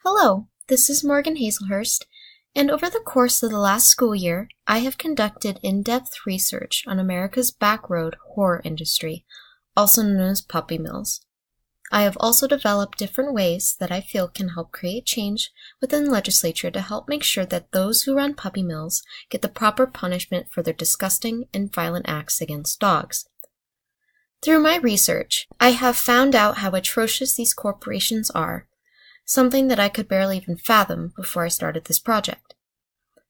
Hello, this is Morgan Hazelhurst, and over the course of the last school year, I have conducted in-depth research on America's backroad horror industry, also known as puppy mills. I have also developed different ways that I feel can help create change within the legislature to help make sure that those who run puppy mills get the proper punishment for their disgusting and violent acts against dogs. Through my research, I have found out how atrocious these corporations are, something that I could barely even fathom before I started this project.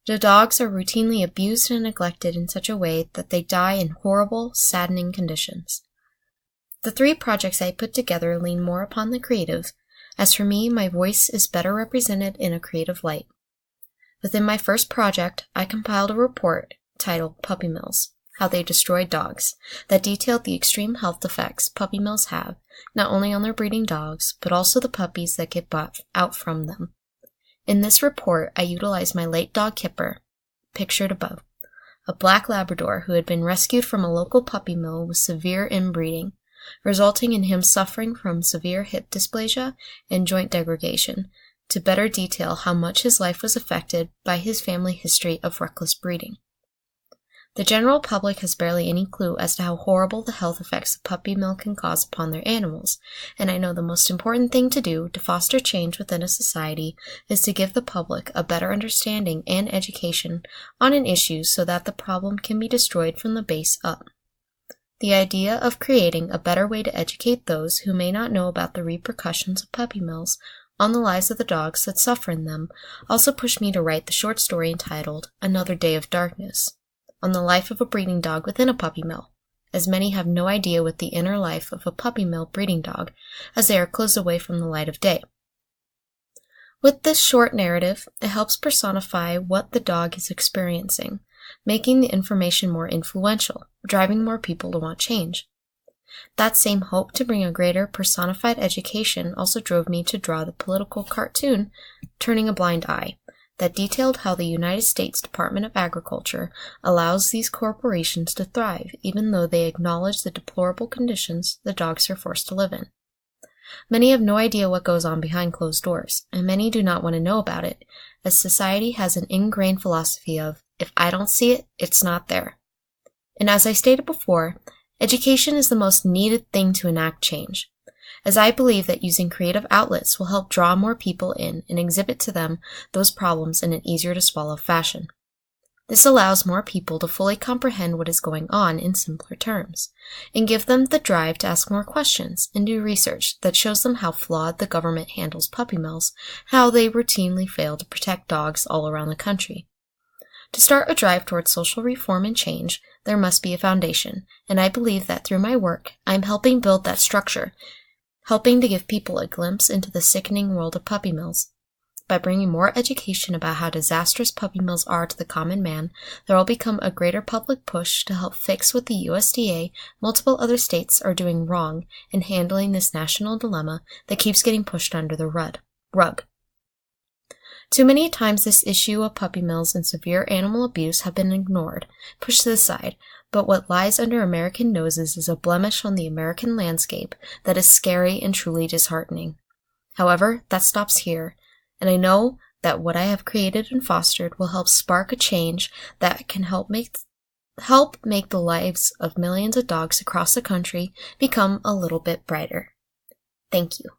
The dogs are routinely abused and neglected in such a way that they die in horrible, saddening conditions. The three projects I put together lean more upon the creative, as for me, my voice is better represented in a creative light. Within my first project, I compiled a report titled Puppy Mills: How They Destroy Dogs, that detailed the extreme health effects puppy mills have, not only on their breeding dogs, but also the puppies that get bought out from them. In this report, I utilized my late dog Kipper, pictured above, a black Labrador who had been rescued from a local puppy mill with severe inbreeding, resulting in him suffering from severe hip dysplasia and joint degradation, to better detail how much his life was affected by his family history of reckless breeding. The general public has barely any clue as to how horrible the health effects a puppy mill can cause upon their animals, and I know the most important thing to do to foster change within a society is to give the public a better understanding and education on an issue so that the problem can be destroyed from the base up. The idea of creating a better way to educate those who may not know about the repercussions of puppy mills on the lives of the dogs that suffer in them also pushed me to write the short story entitled Another Day of Darkness, on the life of a breeding dog within a puppy mill, as many have no idea what the inner life of a puppy mill breeding dog, as they are closed away from the light of day. With this short narrative, it helps personify what the dog is experiencing, making the information more influential, driving more people to want change. That same hope to bring a greater personified education also drove me to draw the political cartoon Turning a Blind Eye, that detailed how the United States Department of Agriculture allows these corporations to thrive even though they acknowledge the deplorable conditions the dogs are forced to live in. Many have no idea what goes on behind closed doors, and many do not want to know about it, as society has an ingrained philosophy of, if I don't see it, it's not there. And as I stated before, education is the most needed thing to enact change, as I believe that using creative outlets will help draw more people in and exhibit to them those problems in an easier-to-swallow fashion. This allows more people to fully comprehend what is going on in simpler terms, and give them the drive to ask more questions and do research that shows them how flawed the government handles puppy mills, how they routinely fail to protect dogs all around the country. To start a drive towards social reform and change, there must be a foundation, and I believe that through my work, I am helping build that structure, helping to give people a glimpse into the sickening world of puppy mills. By bringing more education about how disastrous puppy mills are to the common man, there will become a greater public push to help fix what the USDA, multiple other states are doing wrong in handling this national dilemma that keeps getting pushed under the rug. Too many times this issue of puppy mills and severe animal abuse have been ignored, pushed to the side, but what lies under American noses is a blemish on the American landscape that is scary and truly disheartening. However, that stops here, and I know that what I have created and fostered will help spark a change that can help make the lives of millions of dogs across the country become a little bit brighter. Thank you.